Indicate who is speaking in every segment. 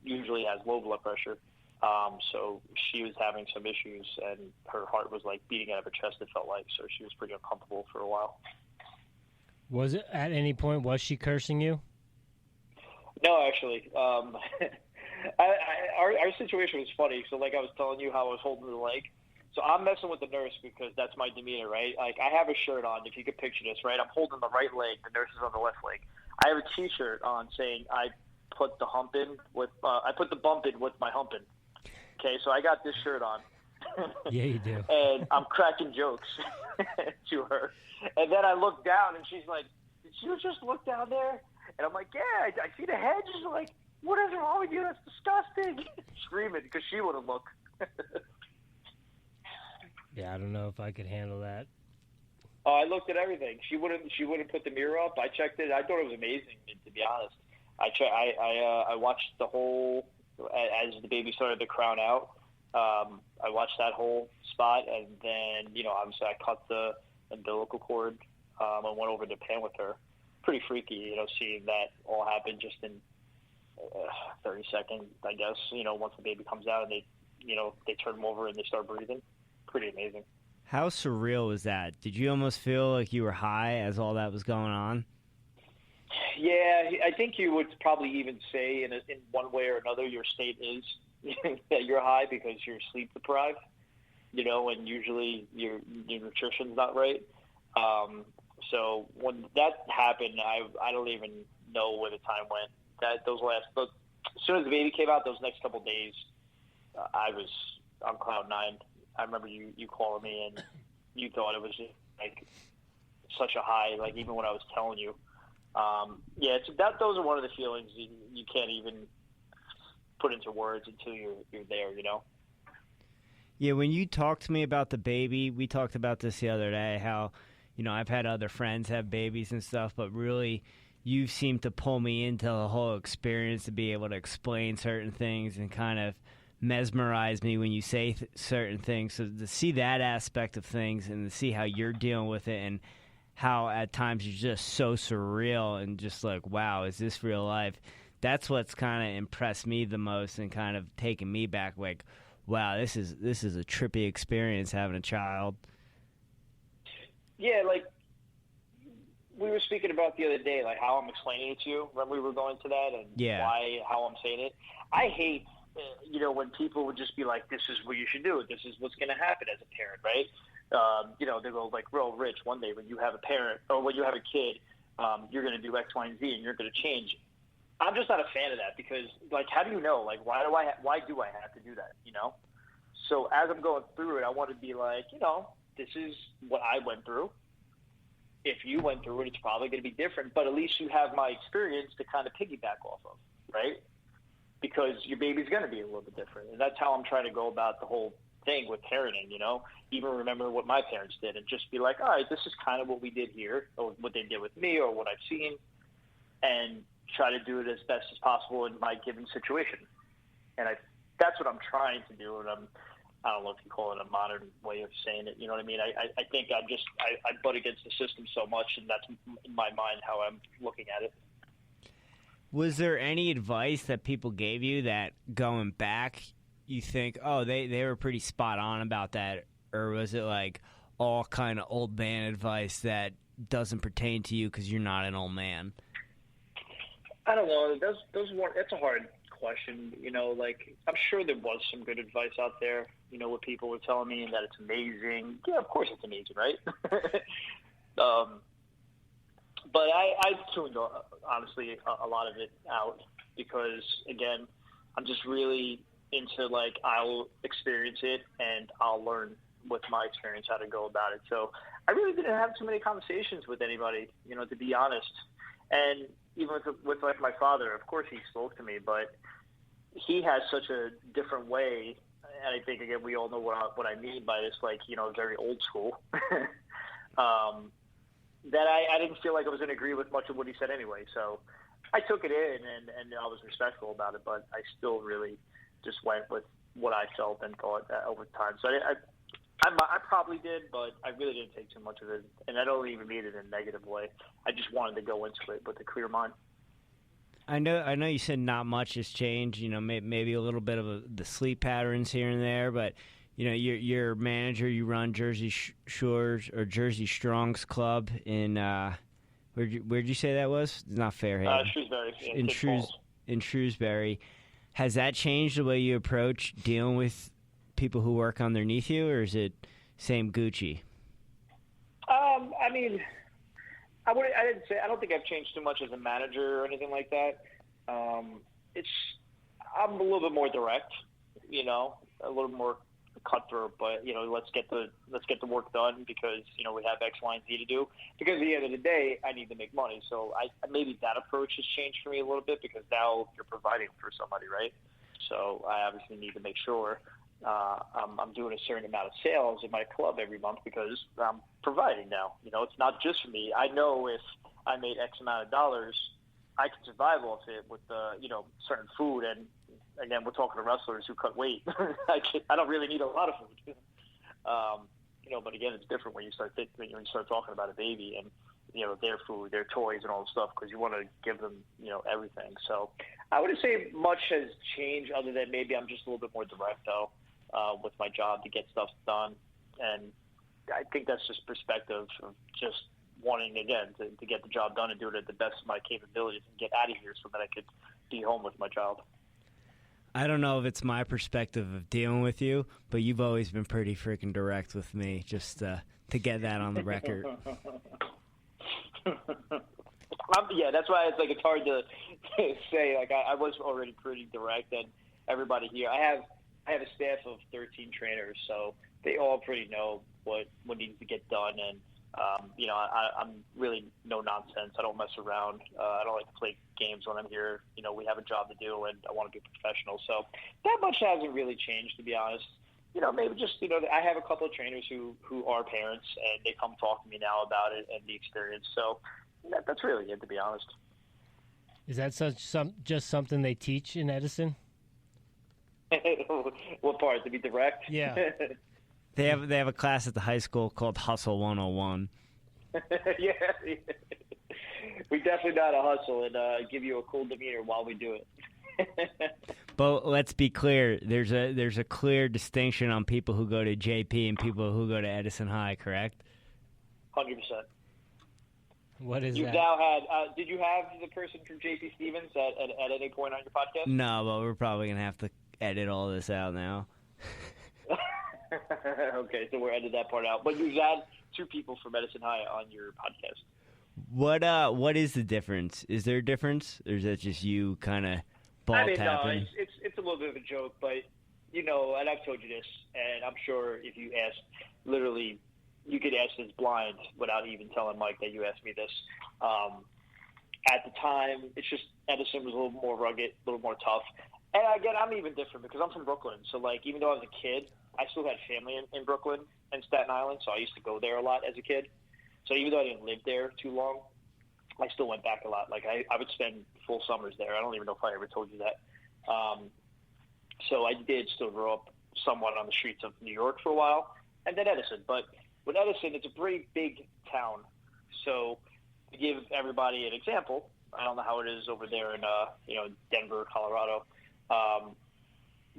Speaker 1: usually has low blood pressure. So she was having some issues, and her heart was like beating out of her chest, it felt like. So she was pretty uncomfortable for a while.
Speaker 2: Was it at any point, was she cursing you?
Speaker 1: No, actually. Our situation was funny. So like I was telling you how I was holding the leg. So I'm messing with the nurse because that's my demeanor, right? Like I have a shirt on, if you could picture this, right? I'm holding the right leg, the nurse is on the left leg. I have a T-shirt on saying I put the bump in with my humping. Okay, so I got this shirt on.
Speaker 2: Yeah, you do.
Speaker 1: And I'm cracking jokes to her. And then I look down, and she's like, "Did you just look down there?" And I'm like, "Yeah, I see the head." She's like, "What is wrong with you? That's disgusting!" Screaming because she wouldn't look.
Speaker 2: Yeah, I don't know if I could handle that.
Speaker 1: Oh, I looked at everything. She wouldn't put the mirror up. I checked it. I thought it was amazing, to be honest. I watched the whole as the baby started to crown out. I watched that whole spot, and then obviously I cut the umbilical cord. I went over to Pan with her. Pretty freaky, seeing that all happen just in 30 seconds, I guess. Once the baby comes out and they turn him over and they start breathing. Pretty amazing.
Speaker 3: How surreal was that? Did you almost feel like you were high as all that was going on?
Speaker 1: Yeah, I think you would probably even say in one way or another your state is that you're high because you're sleep deprived, and usually your nutrition's not right. So when that happened, I don't even know where the time went. As soon as the baby came out, those next couple of days, I was on cloud nine. I remember you calling me, and you thought it was just like such a high, like even when I was telling you. Those are one of the feelings you can't even put into words until you're there,
Speaker 3: Yeah, when you talked to me about the baby, we talked about this the other day, how, I've had other friends have babies and stuff, but really you seem to pull me into the whole experience to be able to explain certain things and kind of mesmerize me when you say certain things. So to see that aspect of things and to see how you're dealing with it and how at times you're just so surreal and just like, wow, is this real life? That's what's kind of impressed me the most and kind of taken me back, like, wow, this is a trippy experience having a child.
Speaker 1: Yeah, like we were speaking about the other day, like how I'm explaining it to you when we were going to that and how I'm saying it. I hate, when people would just be like, this is what you should do. This is what's going to happen as a parent, right? They go like, "Well, Rich, one day when you have a parent or when you have a kid, you're going to do X, Y, and Z, and you're going to change." I'm just not a fan of that because, like, how do you know? Like, why do I have to do that? So as I'm going through it, I want to be like, this is what I went through. If you went through it, it's probably going to be different, but at least you have my experience to kind of piggyback off of, right? Because your baby's going to be a little bit different, and that's how I'm trying to go about the whole thing with parenting, even remember what my parents did and just be like, all right, this is kind of what we did here or what they did with me or what I've seen, and try to do it as best as possible in my given situation. And that's what I'm trying to do. And I don't know if you call it a modern way of saying it. You know what I mean? I think I butt against the system so much, and that's in my mind how I'm looking at it.
Speaker 3: Was there any advice that people gave you that going back you think, oh, they were pretty spot on about that? Or was it like all kind of old man advice that doesn't pertain to you because you're not an old man?
Speaker 1: I don't know. That's a hard question. Like I'm sure there was some good advice out there, what people were telling me and that it's amazing. Yeah, of course it's amazing, right? But I tuned, honestly, a lot of it out because, again, I'm just really into, like, I'll experience it and I'll learn with my experience how to go about it. So I really didn't have too many conversations with anybody, to be honest. And even with like, my father, of course he spoke to me, but he has such a different way. And I think, again, we all know what I mean by this, like, very old school. That I didn't feel like I was going to agree with much of what he said anyway. So I took it in and I was respectful about it, but I still really just went with what I felt and thought over time. So I probably did, but I really didn't take too much of it. And I don't even mean it in a negative way. I just wanted to go into it with a clear mind.
Speaker 3: I know you said not much has changed. Maybe a little bit of the sleep patterns here and there, but your manager, you run Jersey Shores or Jersey Strong's club in where'd you say that was? It's not Fairhaven.
Speaker 1: Shrewsbury.
Speaker 3: In Shrewsbury. Has that changed the way you approach dealing with people who work underneath you, or is it same Gucci?
Speaker 1: I mean, I don't think I've changed too much as a manager or anything like that. I'm a little bit more direct, a little more cutthroat, but let's get the work done because we have X, Y, and Z to do. Because at the end of the day, I need to make money. So maybe that approach has changed for me a little bit because now you're providing for somebody, right? So I obviously need to make sure I'm doing a certain amount of sales in my club every month because I'm providing now. It's not just for me. I know if I made X amount of dollars, I can survive off it with certain food. And again, we're talking to wrestlers who cut weight. I don't really need a lot of food. But again, it's different when you start talking about a baby and their food, their toys, and all the stuff because you want to give them everything. So I wouldn't say much has changed other than maybe I'm just a little bit more direct though with my job to get stuff done, and I think that's just perspective of just wanting again to get the job done and do it at the best of my capabilities and get out of here so that I could be home with my child.
Speaker 3: I don't know if it's my perspective of dealing with you, but you've always been pretty freaking direct with me, just to get that on the record.
Speaker 1: Yeah, that's why it's hard to say. I was already pretty direct, and everybody here. I have a staff of 13 trainers, so they all pretty know what needs to get done, and I'm really no nonsense. I don't mess around. I don't like to play games when I'm here. We have a job to do, and I want to be professional. So that much hasn't really changed, to be honest. Maybe just, I have a couple of trainers who are parents, and they come talk to me now about it and the experience. So that's really it, to be honest.
Speaker 2: Is that just something they teach in Edison?
Speaker 1: What part? To be direct?
Speaker 2: Yeah.
Speaker 3: They have a class at the high school called Hustle 101.
Speaker 1: Yeah. We definitely know how to hustle and give you a cool demeanor while we do it.
Speaker 3: But let's be clear. There's a clear distinction on people who go to JP and people who go to Edison High, correct?
Speaker 1: 100%.
Speaker 2: What is
Speaker 1: You've
Speaker 2: that?
Speaker 1: Now had, did you have the person from JP Stevens at any point on your podcast?
Speaker 3: No, but we're probably going to have to edit all this out now.
Speaker 1: Okay, so we're editing that part out. But you've had two people from Edison High on your podcast.
Speaker 3: What is the difference? Is there a difference? Or is that just you kind of tapping?
Speaker 1: No, it's a little bit of a joke, but, and I've told you this, and I'm sure if you asked, literally, you could ask this blind without even telling Mike that you asked me this. At the time, it's just Edison was a little more rugged, a little more tough. And again, I'm even different because I'm from Brooklyn. So, even though I was a kid, I still had family in Brooklyn and Staten Island, so I used to go there a lot as a kid. So even though I didn't live there too long, I still went back a lot. I would spend full summers there. I don't even know if I ever told you that. So I did still grow up somewhat on the streets of New York for a while, and then Edison. But with Edison, it's a pretty big town. So to give everybody an example, I don't know how it is over there in Denver, Colorado.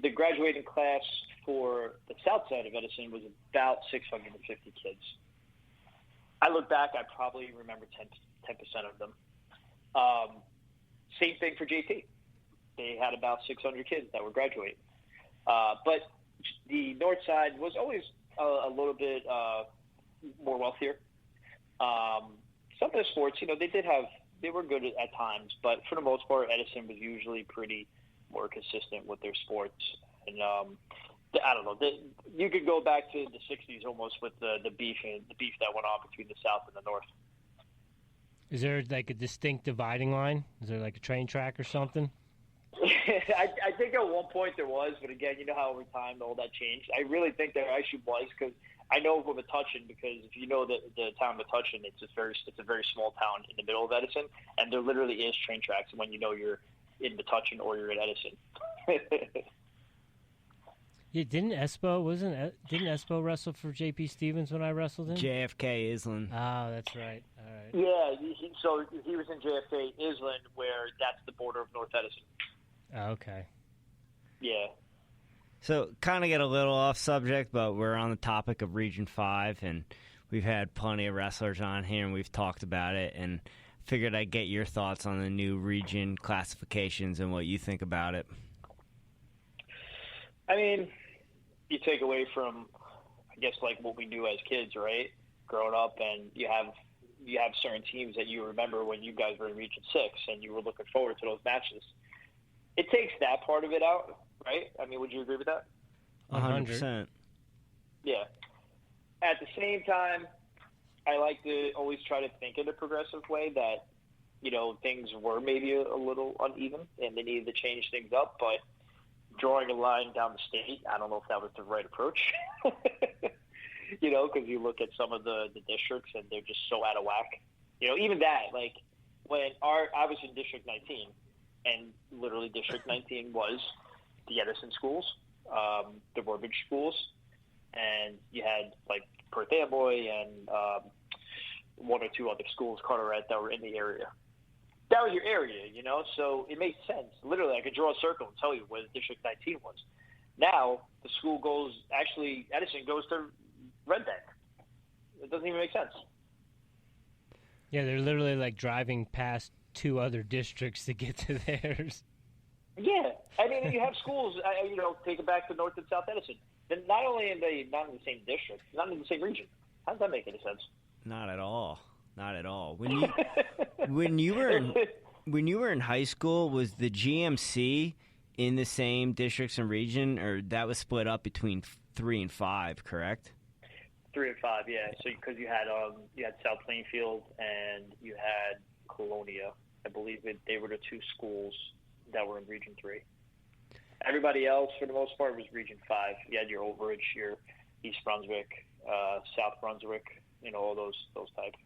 Speaker 1: The graduating class for the south side of Edison was about 650 kids. I look back, I probably remember 10% of them. Same thing for JT. They had about 600 kids that were graduating. But the north side was always a little bit more wealthier. Some of the sports, they were good at times, but for the most part, Edison was usually pretty more consistent with their sports. And I don't know. You could go back to the 60s almost with the beef that went on between the South and the North.
Speaker 2: Is there a distinct dividing line? Is there a train track or something?
Speaker 1: I think at one point there was, but again, you know how over time all that changed. I really think there actually was because I know of Metuchen because if you know the town Metuchen, it's a very small town in the middle of Edison, and there literally is train tracks when you know you're in Metuchen or you're in Edison.
Speaker 2: Yeah, didn't Espo wrestle for JP Stevens when I wrestled him?
Speaker 3: JFK Island.
Speaker 2: Oh, that's right. All right.
Speaker 1: Yeah, So he was in JFK Island, where that's the border of North Edison.
Speaker 2: Oh, okay.
Speaker 1: Yeah.
Speaker 3: So, kind of get a little off subject, but we're on the topic of Region 5, and we've had plenty of wrestlers on here, and we've talked about it, and figured I'd get your thoughts on the new region classifications and what you think about it.
Speaker 1: I mean, you take away from, I guess, like what we knew as kids, right? Growing up, and you have certain teams that you remember when you guys were in Region 6, and you were looking forward to those matches. It takes that part of it out, right? I mean, would you agree with that?
Speaker 3: 100%.
Speaker 1: Yeah. At the same time, I like to always try to think in a progressive way that, things were maybe a little uneven and they needed to change things up, but drawing a line down the state, I don't know if that was the right approach. Because you look at some of the districts and they're just so out of whack. Even that, like when I was in District 19, and literally District 19 was the Edison schools, the Burbage schools, and you had like Perth Amboy and one or two other schools, Carteret, that were in the area. That was your area, so it makes sense. Literally, I could draw a circle and tell you where the District 19 was. Now, the school Edison goes to Red Bank. It doesn't even make sense.
Speaker 2: Yeah, they're literally like driving past two other districts to get to theirs.
Speaker 1: Yeah. I mean, you have schools, take it back to North and South Edison. Then not only are they not in the same district, not in the same region. How does that make any sense?
Speaker 3: Not at all. Not at all. When you were in high school, was the GMC in the same districts and region, or that was split up between 3 and 5, correct?
Speaker 1: 3 and 5, yeah. So because you had South Plainfield and you had Colonia, I believe they were the two schools that were in Region 3. Everybody else, for the most part, was Region 5. You had your Old Ridge, your East Brunswick, South Brunswick, all those types.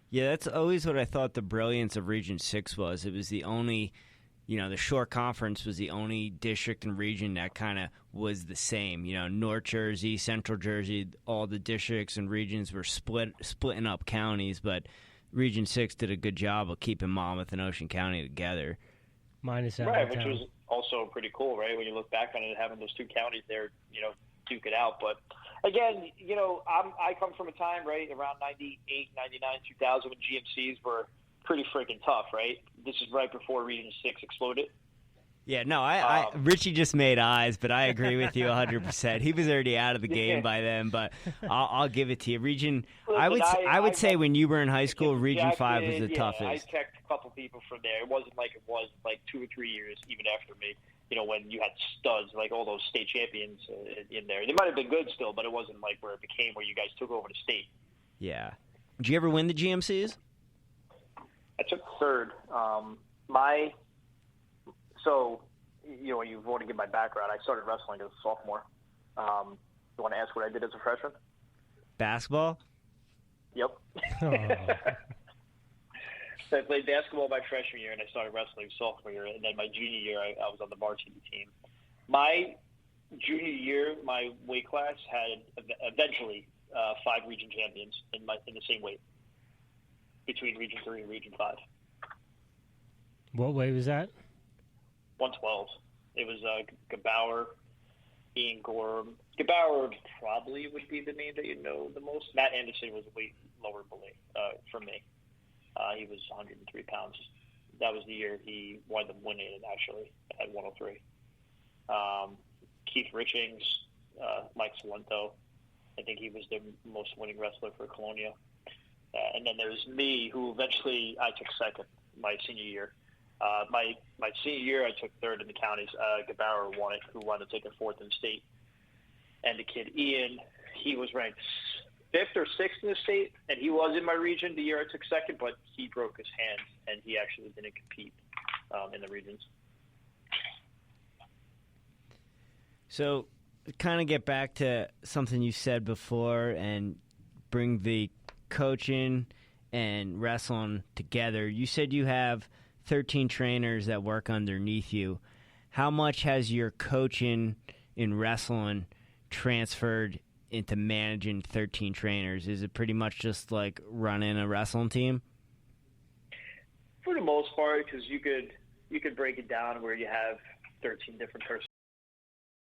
Speaker 3: Yeah, that's always what I thought the brilliance of Region 6 was. It was the only, the short conference was the only district and region that kind of was the same. North Jersey, Central Jersey, all the districts and regions were splitting up counties, but Region 6 did a good job of keeping Monmouth and Ocean County together.
Speaker 2: Minus
Speaker 1: right, which was also pretty cool, right? When you look back on it, having those two counties there, duke it out. But again, I come from a time, right, around 98, 99, 2000 when GMCs were pretty freaking tough, right? This is right before Region 6 exploded.
Speaker 3: Yeah, no, Richie just made eyes, but I agree with you 100%. He was already out of the game by then, but I'll give it to you. Listen, I would say when you were in high school, Region 5 was the toughest.
Speaker 1: I checked a couple people from there. It wasn't like it was like 2 or 3 years even after me. When you had studs like all those state champions in there. They might have been good still, but it wasn't like where it became where you guys took over the state.
Speaker 3: Yeah. Did you ever win the GMCs?
Speaker 1: I took third. So, you want to get my background. I started wrestling as a sophomore. You want to ask what I did as a freshman?
Speaker 3: Basketball?
Speaker 1: Yep.
Speaker 2: Oh.
Speaker 1: So I played basketball my freshman year, and I started wrestling sophomore year. And then my junior year, I was on the varsity team. My junior year, my weight class had eventually 5 region champions in the same weight between Region 3 and Region 5.
Speaker 2: What weight was that?
Speaker 1: 112. It was Gebauer, Ian Gorham. Gebauer probably would be the name that you know the most. Matt Anderson was a weight lower for me. He was 103 pounds. That was the year he wound up winning it, actually, at 103. Keith Richings, Mike Salento. I think he was the most winning wrestler for Colonia. And then there's me, who eventually I took second my senior year. My senior year, I took third in the counties. Gebauer won it, who wound up taking fourth in the state. And the kid, Ian, he was ranked 5th or 6th in the state, and he was in my region the year I took second, but he broke his hand, and he actually didn't compete in the regions.
Speaker 3: So, kind of get back to something you said before and bring the coaching and wrestling together. You said you have 13 trainers that work underneath you. How much has your coaching in wrestling transferred into managing 13 trainers? Is it pretty much just like running a wrestling team?
Speaker 1: For the most part, because you could break it down where you have 13 different